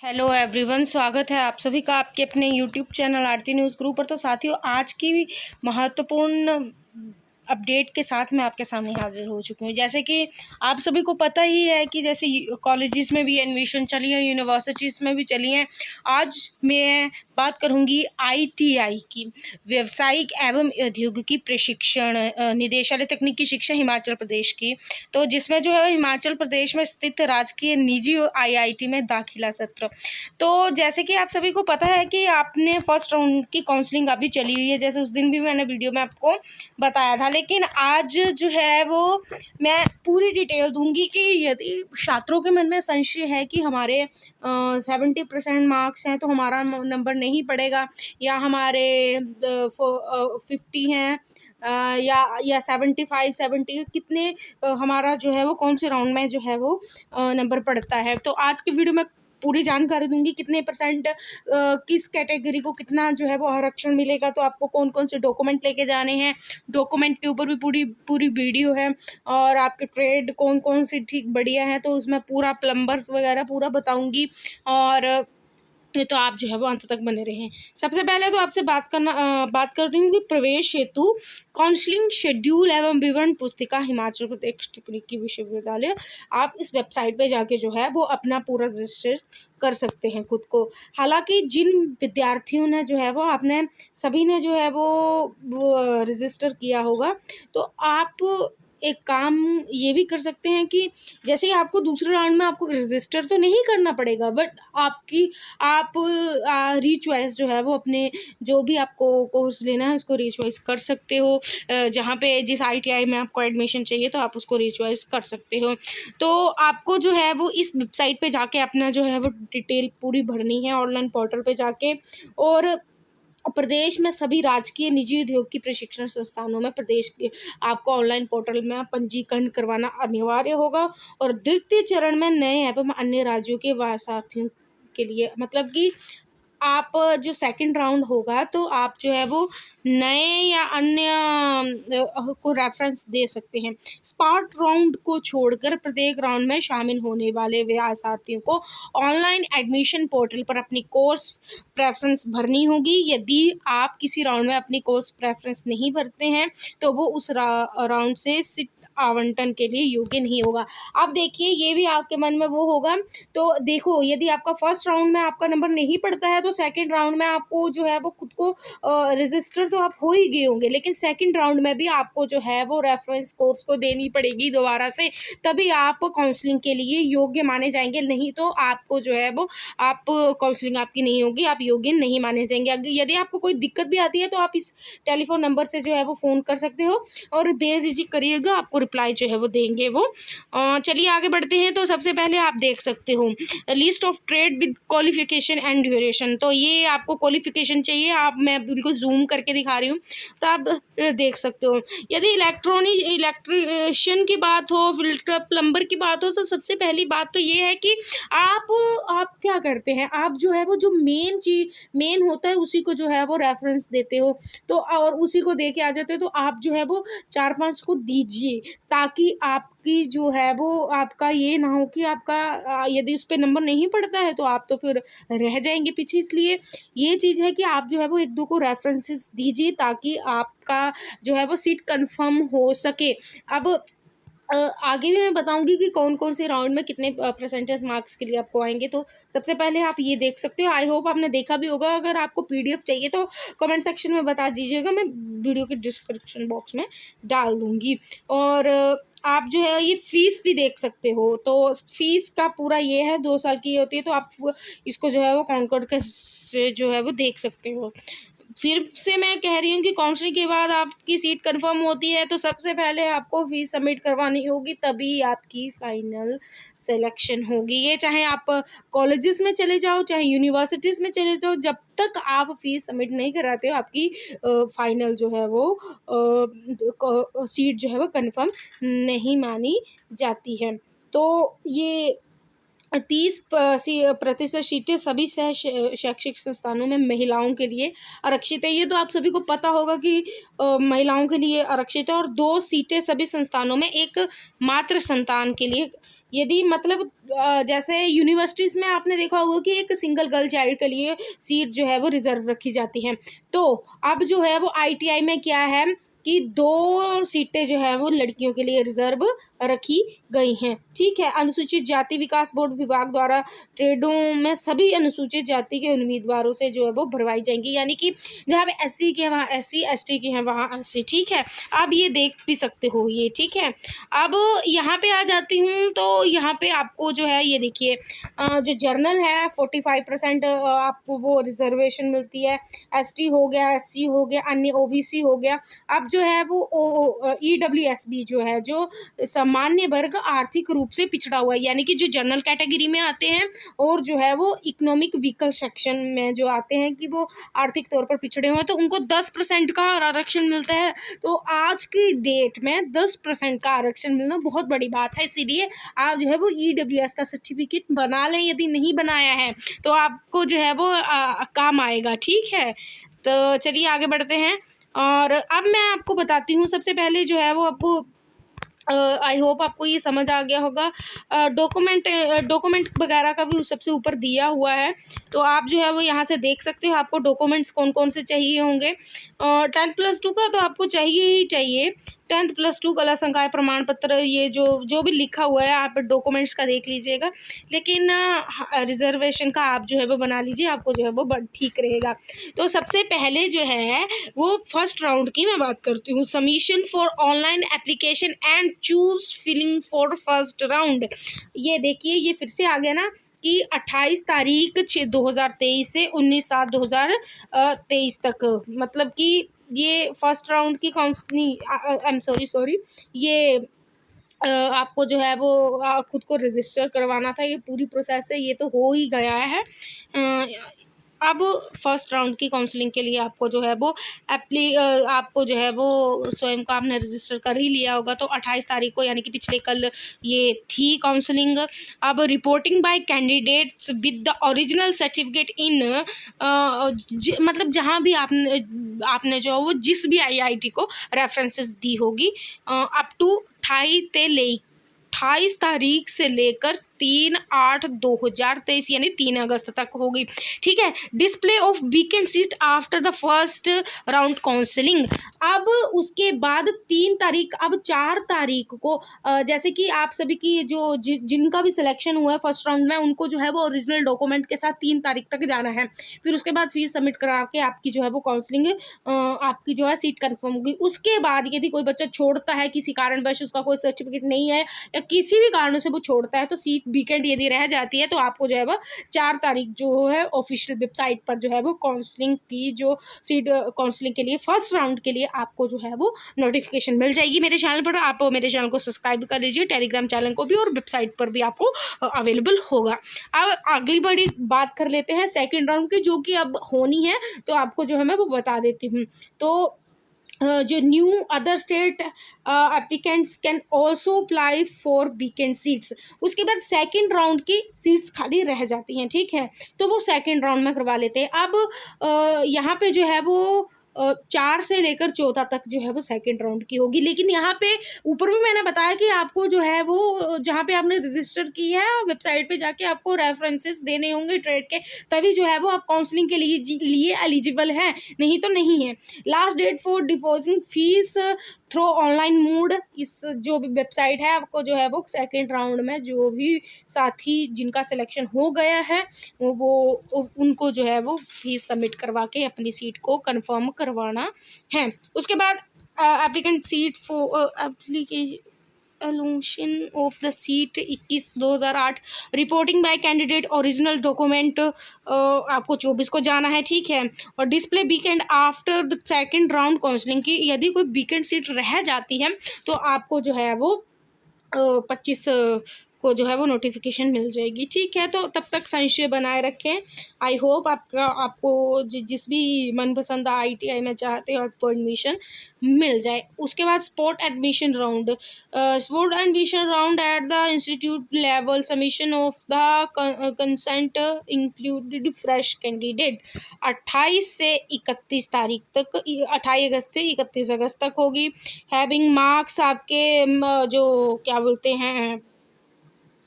Hello everyone, स्वागत है आप सभी का आपके अपने यूट्यूब चैनल आरती न्यूज़ ग्रुप पर। तो साथियों, आज की महत्वपूर्ण अपडेट के साथ मैं आपके सामने हाजिर हो चुकी हूँ। जैसे कि आप सभी को पता ही है कि जैसे कॉलेजेस में भी एडमिशन चली है, यूनिवर्सिटीज़ में भी चली हैं। आज मैं बात करूँगी आईटीआई की, व्यावसायिक एवं औद्योगिकी प्रशिक्षण निदेशालय तकनीकी शिक्षा हिमाचल प्रदेश की। तो जिसमें जो है हिमाचल प्रदेश में स्थित राजकीय निजी आईआईटी में दाखिला सत्र। तो जैसे कि आप सभी को पता है कि आपने फर्स्ट राउंड की काउंसलिंग अभी चली हुई है, जैसे उस दिन भी मैंने वीडियो में आपको बताया था। लेकिन आज जो है वो मैं पूरी डिटेल दूंगी कि यदि छात्रों के मन में संशय है कि हमारे 70% मार्क्स हैं तो हमारा नंबर नहीं पड़ेगा, या हमारे 50 हैं या 75 70 कितने हमारा जो है वो कौन से राउंड में जो है वो नंबर पड़ता है। तो आज की वीडियो में पूरी जानकारी दूंगी, कितने परसेंट किस कैटेगरी को कितना जो है वो आरक्षण मिलेगा, तो आपको कौन कौन से डॉक्यूमेंट लेके जाने हैं, डॉक्यूमेंट के ऊपर भी पूरी पूरी वीडियो है। और आपके ट्रेड कौन कौन सी ठीक बढ़िया है, तो उसमें पूरा प्लम्बर्स वगैरह पूरा बताऊंगी। और तो आप जो है वो अंत तक बने रहें। सबसे पहले तो आपसे बात कर रही हूँ कि प्रवेश हेतु काउंसलिंग शेड्यूल एवं विवरण पुस्तिका हिमाचल प्रदेश तकनीकी विश्वविद्यालय। आप इस वेबसाइट पे जाके जो है वो अपना पूरा रजिस्टर कर सकते हैं खुद को। हालांकि जिन विद्यार्थियों ने जो है वो आपने सभी ने जो है वो रजिस्टर किया होगा, तो आप एक काम ये भी कर सकते हैं कि जैसे ही आपको दूसरे राउंड में आपको रजिस्टर तो नहीं करना पड़ेगा, बट आप रीचॉइस जो है वो अपने जो भी आपको कोर्स लेना है उसको रीचॉइस कर सकते हो। जहाँ पे जिस आईटीआई में आपको एडमिशन चाहिए तो आप उसको रीचॉइस कर सकते हो। तो आपको जो है वो इस वेबसाइट पे जाके अपना जो है वो डिटेल पूरी भरनी है ऑनलाइन पोर्टल पे जाके। और प्रदेश में सभी राजकीय निजी उद्योग की प्रशिक्षण संस्थानों में प्रदेश के आपको ऑनलाइन पोर्टल में पंजीकरण करवाना अनिवार्य होगा। और द्वितीय चरण में नए एवं अन्य राज्यों के वासार्थियों के लिए, मतलब कि आप जो सेकंड राउंड होगा तो आप जो है वो नए या अन्य को रेफरेंस दे सकते हैं। स्पार्ट राउंड को छोड़कर प्रत्येक राउंड में शामिल होने वाले व्यासार्थियों को ऑनलाइन एडमिशन पोर्टल पर अपनी कोर्स प्रेफरेंस भरनी होगी। यदि आप किसी राउंड में अपनी कोर्स प्रेफरेंस नहीं भरते हैं तो वो उस राउंड से सीट आवंटन के लिए योग्य नहीं होगा। आप देखिए, ये भी आपके मन में वो होगा। तो देखो, यदि आपका फर्स्ट राउंड में आपका नंबर नहीं पड़ता है तो सेकंड राउंड में आपको जो है वो खुद को रजिस्टर तो आप हो ही गए होंगे, लेकिन सेकंड राउंड में भी आपको जो है वो रेफरेंस कोर्स को देनी पड़ेगी दोबारा से, तभी आप काउंसलिंग के लिए योग्य माने जाएंगे। नहीं तो आपको जो है वो आप काउंसलिंग आपकी नहीं होगी, आप योग्य नहीं माने जाएंगे। यदि आपको कोई दिक्कत भी आती है तो आप इस टेलीफोन नंबर से जो है वो फ़ोन कर सकते हो और बेझिझक करिएगा, आपको रिप्लाई जो है वो देंगे वो। चलिए आगे बढ़ते हैं। तो सबसे पहले आप देख सकते हो list of trade with qualification and duration. तो ये आपको क्वालिफिकेशन चाहिए, आप मैं बिल्कुल जूम करके दिखा रही हूँ तो आप देख सकते हो। यदि इलेक्ट्रिशियन की बात हो, फिल्टर प्लम्बर की बात हो, तो सबसे पहली बात तो ये है कि आप क्या करते हैं, आप जो है वो जो मेन होता है उसी को जो है वो रेफरेंस देते हो, तो और उसी को दे के आ जाते हो। तो आप जो है वो 4-5 को दीजिए, ताकि आपकी जो है वो आपका ये ना हो कि आपका यदि उस पर नंबर नहीं पड़ता है तो आप तो फिर रह जाएंगे पीछे। इसलिए ये चीज़ है कि आप जो है वो 1-2 को रेफरेंसेस दीजिए ताकि आपका जो है वो सीट कंफर्म हो सके। अब आगे भी मैं बताऊंगी कि कौन कौन से राउंड में कितने परसेंटेज मार्क्स के लिए आपको आएंगे। तो सबसे पहले आप ये देख सकते हो, आई होप आपने देखा भी होगा। अगर आपको पीडीएफ चाहिए तो कमेंट सेक्शन में बता दीजिएगा, मैं वीडियो के डिस्क्रिप्शन बॉक्स में डाल दूंगी। और आप जो है ये फ़ीस भी देख सकते हो। तो फ़ीस का पूरा ये है, 2 साल की होती है, तो आप इसको जो है वो काउंट के जो है वो देख सकते हो। फिर से मैं कह रही हूँ कि काउंसलिंग के बाद आपकी सीट कंफर्म होती है तो सबसे पहले आपको फीस सबमिट करवानी होगी, तभी आपकी फाइनल सिलेक्शन होगी। ये चाहे आप कॉलेजेस में चले जाओ, चाहे यूनिवर्सिटीज़ में चले जाओ, जब तक आप फीस सबमिट नहीं कराते हो आपकी फाइनल जो है वो सीट जो है वो कंफर्म नहीं मानी जाती है। तो ये 30% सीटें सभी शैक्षिक संस्थानों में महिलाओं के लिए आरक्षित है। ये तो आप सभी को पता होगा कि महिलाओं के लिए आरक्षित है। और 2 सीटें सभी संस्थानों में एक मात्र संतान के लिए यदि मतलब जैसे यूनिवर्सिटीज़ में आपने देखा होगा कि एक सिंगल गर्ल चाइल्ड के लिए सीट जो है वो रिजर्व रखी जाती हैं। तो अब जो है वो आईटीआई में क्या है कि 2 सीटें जो है वो लड़कियों के लिए रिजर्व रखी गई हैं, ठीक है। अनुसूचित जाति विकास बोर्ड विभाग द्वारा ट्रेडों में सभी अनुसूचित जाति के उम्मीदवारों से जो है वो भरवाई जाएंगी, यानी कि जहाँ पे एससी के हैं वहाँ एससी, एसटी के हैं वहाँ एससी, ठीक है। आप ये देख भी सकते हो ये, ठीक है। अब यहाँ पे आ जाती हूँ तो यहाँ पे आपको जो है ये देखिए जो जर्नल है 45% आपको वो रिजर्वेशन मिलती है। एसटी हो गया, एससी हो गया, अन्य ओबीसी हो गया। अब जो है वो ईडब्ल्यूएसबी जो है, जो सामान्य वर्ग आर्थिक रूप से पिछड़ा हुआ है, यानी कि जो जनरल कैटेगरी में आते हैं और जो है वो इकोनॉमिक व्हीकल सेक्शन में जो आते हैं कि वो आर्थिक तौर पर पिछड़े हुए हैं, तो उनको 10% का आरक्षण मिलता है। तो आज की डेट में 10% का आरक्षण मिलना बहुत बड़ी बात है, इसीलिए आप जो है वो ईडब्ल्यूएस का सर्टिफिकेट बना लें। यदि नहीं बनाया है तो आपको जो है वो काम आएगा, ठीक है। तो चलिए आगे बढ़ते हैं और अब मैं आपको बताती हूँ। सबसे पहले जो है वो आपको आई होप आपको ये समझ आ गया होगा। डॉक्यूमेंट वगैरह का भी सबसे ऊपर दिया हुआ है, तो आप जो है वो यहाँ से देख सकते हो आपको डॉक्यूमेंट्स कौन कौन से चाहिए होंगे। 10+2 का तो आपको चाहिए ही चाहिए। 10+2 कला संकाय प्रमाण पत्र, ये जो भी लिखा हुआ है आप डॉक्यूमेंट्स का देख लीजिएगा, लेकिन रिजर्वेशन का आप जो है वो बना लीजिए, आपको जो है वो ठीक रहेगा। तो सबसे पहले जो है वो फर्स्ट राउंड की मैं बात करती हूँ। Submission for online application and choose filling for first round. ये देखिए ये फिर से आ गया ना कि 28 तारीख 2023 से 19/7/2023 तक, मतलब कि ये फर्स्ट राउंड की काउंसलिंग, आई एम सॉरी ये आपको जो है वो खुद को रजिस्टर करवाना था। ये पूरी प्रोसेस है, ये तो हो ही गया है। अब फर्स्ट राउंड की काउंसलिंग के लिए आपको जो है वो आपको जो है वो स्वयं को आपने रजिस्टर कर ही लिया होगा। तो 28 तारीख को, यानी कि पिछले कल ये थी काउंसलिंग। अब reporting bye candidates with the original certificate in मतलब जहाँ भी आपने जो है वो जिस भी आईआईटी को रेफरेंसेस दी होगी अप टू 28 तारीख से लेकर 3/8/2023 यानी 3 अगस्त तक होगी, ठीक है। Display of weekend seat after the first round counselling. अब उसके बाद 3 तारीख, अब 4 तारीख को जैसे कि आप सभी की जिनका भी सिलेक्शन हुआ है फर्स्ट राउंड में, उनको जो है वो ओरिजिनल डॉक्यूमेंट के साथ 3 तारीख तक जाना है। फिर उसके बाद फीस सबमिट करा के आपकी जो है वो काउंसलिंग आपकी जो है सीट कन्फर्म होगी। उसके बाद यदि कोई बच्चा छोड़ता है किसी कारणवश, उसका कोई सर्टिफिकेट नहीं है या किसी भी कारणों से वो छोड़ता है, तो सीट वीकेंड यदि रह जाती है तो आपको जो है वो 4 तारीख जो है ऑफिशियल वेबसाइट पर जो है वो काउंसलिंग की जो सीट काउंसलिंग के लिए फर्स्ट राउंड के लिए आपको जो है वो नोटिफिकेशन मिल जाएगी मेरे चैनल पर। आप मेरे चैनल को सब्सक्राइब कर लीजिए, टेलीग्राम चैनल को भी, और वेबसाइट पर भी आपको अवेलेबल होगा। अब अगली बड़ी बात कर लेते हैं सेकेंड राउंड की, जो कि अब होनी है, तो आपको जो है मैं वो बता देती हूँ। तो जो new other state applicants can also apply for weekend seats. उसके बाद सेकेंड राउंड की सीट्स खाली रह जाती हैं, ठीक है, तो वो सेकेंड राउंड में करवा लेते हैं। अब यहाँ पे जो है वो 4 से लेकर 14 तक जो है वो सेकेंड राउंड की होगी, लेकिन यहाँ पे ऊपर भी मैंने बताया कि आपको जो है वो जहाँ पे आपने रजिस्टर की है वेबसाइट पे जाके आपको रेफरेंसेस देने होंगे ट्रेड के, तभी जो है वो आप काउंसलिंग के लिए एलिजिबल हैं, नहीं तो नहीं है। Last date for depositing fees through online mode, इस जो भी वेबसाइट है आपको जो है वो सेकेंड राउंड में जो भी साथी जिनका सिलेक्शन हो गया है वो उनको जो है वो फीस सबमिट करवा के अपनी सीट को कंफर्म करवाना है। उसके बाद applicant seat for application allocation of the seat 21/2008 reporting by candidate original document आपको 24 को जाना है, ठीक है। और display weekend after the second round counselling की यदि कोई वीकेंड सीट रह जाती है तो आपको जो है वो 25 को जो है वो नोटिफिकेशन मिल जाएगी, ठीक है। तो तब तक संशय बनाए रखें। आई होप आपको जिस भी मनपसंद आईटीआई में चाहते हो आपको एडमिशन मिल जाए। उसके बाद sport admission round at the institute level, submission of the consent included fresh candidate 28 से 31 तारीख तक, 28 अगस्त से 31 अगस्त तक होगी। हैविंग मार्क्स आपके जो क्या बोलते हैं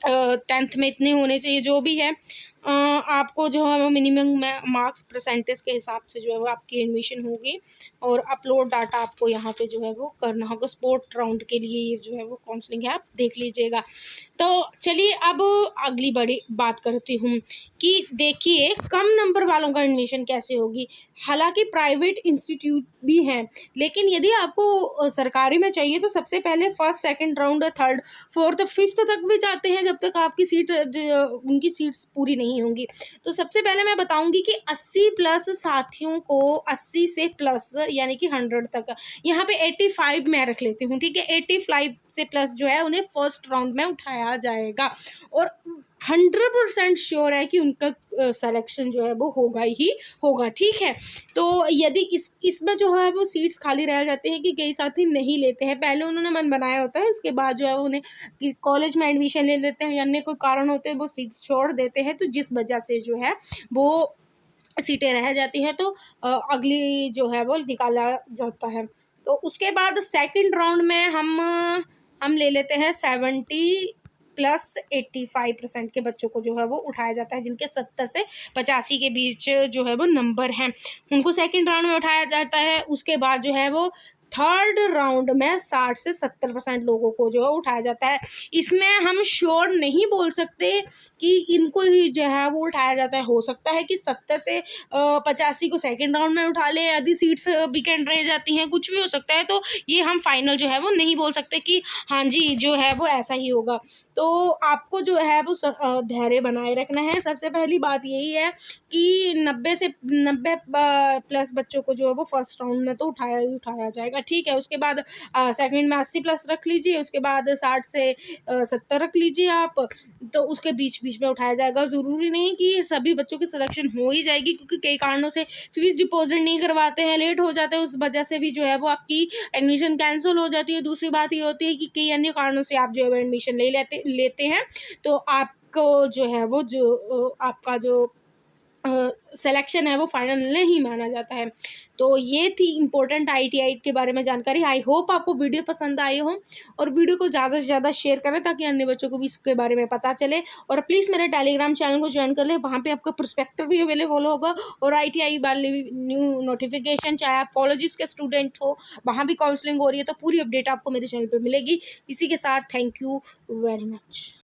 10th में इतने होने चाहिए, जो भी है आपको जो है वो मिनिमम मार्क्स परसेंटेज के हिसाब से जो है वो आपकी एडमिशन होगी, और अपलोड डाटा आपको यहाँ पे जो है वो करना होगा। स्पोर्ट राउंड के लिए ये जो है वो काउंसलिंग है, आप देख लीजिएगा। तो चलिए अब अगली बड़ी बात करती हूँ कि देखिए कम नंबर वालों का एडमिशन कैसे होगी। हालांकि प्राइवेट इंस्टीट्यूट भी हैं, लेकिन यदि आपको सरकारी में चाहिए तो सबसे पहले first second round, third fourth fifth तक भी जाते हैं, जब तक आपकी सीट उनकी सीट्स पूरी नहीं होंगी। तो सबसे पहले मैं बताऊंगी कि 80 प्लस साथियों को, 80 से प्लस यानी कि 100 तक, यहाँ पे 85 मैं रख लेती हूँ, ठीक है। 85 से प्लस जो है उन्हें फर्स्ट राउंड में उठाया जाएगा, और 100% श्योर है कि उनका सिलेक्शन जो है वो होगा ही होगा, ठीक है। तो यदि इसमें जो है वो सीट्स खाली रह जाते हैं कि कई साथी नहीं लेते हैं, पहले उन्होंने मन बनाया होता है, उसके बाद जो है उन्हें कि कॉलेज में एडमिशन ले लेते हैं या अन्य कोई कारण होते हैं वो सीट्स छोड़ देते हैं, तो जिस वजह से जो है वो सीटें रह जाती हैं, तो अगली जो है वो निकाला जाता है। तो उसके बाद सेकंड राउंड में हम ले लेते हैं 70 प्लस 85% के बच्चों को जो है वो उठाया जाता है, जिनके 70 से 85 के बीच जो है वो नंबर हैं, उनको सेकंड राउंड में उठाया जाता है। उसके बाद जो है वो थर्ड राउंड में 60 से 70% लोगों को जो है उठाया जाता है। इसमें हम श्योर नहीं बोल सकते कि इनको ही जो है वो उठाया जाता है, हो सकता है कि 70 से 85 को सेकंड राउंड में उठा ले, यदि सीट्स वेकेंट रह जाती हैं, कुछ भी हो सकता है। तो ये हम फाइनल जो है वो नहीं बोल सकते कि हाँ जी जो है वो ऐसा ही होगा। तो आपको जो है वो धैर्य बनाए रखना है। सबसे पहली बात यही है कि 90 प्लस बच्चों को जो है वो फर्स्ट राउंड में तो उठाया ही उठाया जाएगा, ठीक है। उसके बाद सेकंड में 80 प्लस रख लीजिए, उसके बाद 60 से 70 रख लीजिए आप, तो उसके बीच बीच में उठाया जाएगा। ज़रूरी नहीं कि सभी बच्चों की सिलेक्शन हो ही जाएगी, क्योंकि कई कारणों से फीस डिपॉजिट नहीं करवाते हैं, लेट हो जाते हैं, उस वजह से भी जो है वो आपकी एडमिशन कैंसिल हो जाती है। दूसरी बात ये होती है कि कई अन्य कारणों से आप जो है वो एडमिशन लेते हैं, तो आपको जो है वो आपका जो सिलेक्शन है वो फाइनल नहीं माना जाता है। तो ये थी इम्पोर्टेंट IIT के बारे में जानकारी। आई होप आपको वीडियो पसंद आई हो, और वीडियो को ज़्यादा से ज़्यादा शेयर करें ताकि अन्य बच्चों को भी इसके बारे में पता चले। और प्लीज़ मेरे टेलीग्राम चैनल को ज्वाइन कर लें, वहाँ पे आपका पर्सपेक्टिव भी अवेलेबल होगा, और IIT वाले न्यू नोटिफिकेशन, चाहे आप कॉलेजेस के स्टूडेंट हो, वहाँ भी काउंसलिंग हो रही है, तो पूरी अपडेट आपको मेरे चैनल पर मिलेगी। इसी के साथ थैंक यू वेरी मच।